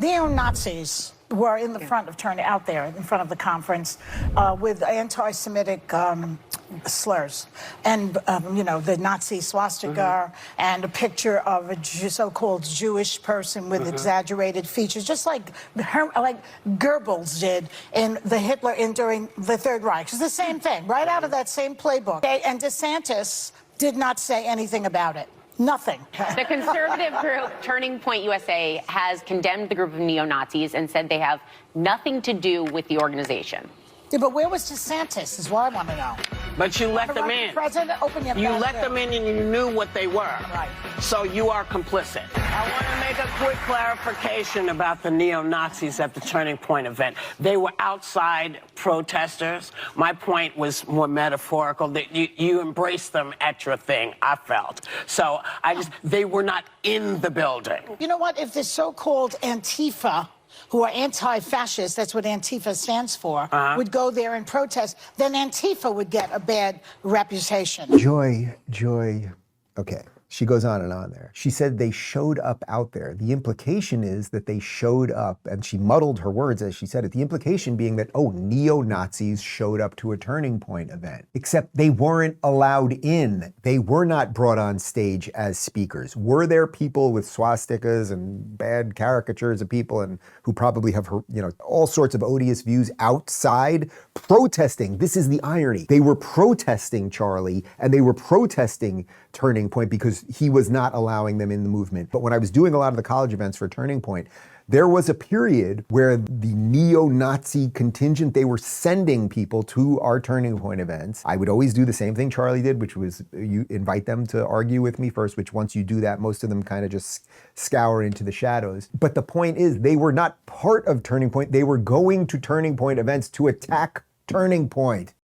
Neo-Nazis were in the front of out there in front of the conference with anti-Semitic slurs and the Nazi swastika and a picture of a so-called Jewish person with exaggerated features, just like Goebbels did in Hitler during the Third Reich. It's the same thing, right out of that same playbook. And DeSantis did not say anything about it. Nothing. The conservative group Turning Point USA has condemned the group of neo-Nazis and said they have nothing to do with the organization. Yeah, but where was DeSantis is what I want to know. But you let them in. President, open your You let them in and you knew what they were. Right. So you are complicit. I want to make a quick clarification about the neo-Nazis at the Turning Point event. They were outside protesters. My point was more metaphorical, that you embraced them at your thing, I felt. So they were not in the building. You know what? If the so-called Antifa, who are anti-fascist, that's what Antifa stands for, would go there and protest, then Antifa would get a bad reputation. Joy, okay. She goes on and on there. She said they showed up out there. The implication is that they showed up, and she muddled her words as she said it. The implication being that, oh, neo-Nazis showed up to a Turning Point event. Except they weren't allowed in. They were not brought on stage as speakers. Were there people with swastikas and bad caricatures of people and who probably have, all sorts of odious views outside protesting? This is the irony. They were protesting Charlie, and they were protesting Turning Point because he was not allowing them in the movement. But when I was doing a lot of the college events for Turning Point, there was a period where the neo-Nazi contingent, they were sending people to our Turning Point events. I would always do the same thing Charlie did, which was you invite them to argue with me first, which once you do that, most of them kind of just scour into the shadows. But the point is, they were not part of Turning Point. They were going to Turning Point events to attack Turning Point.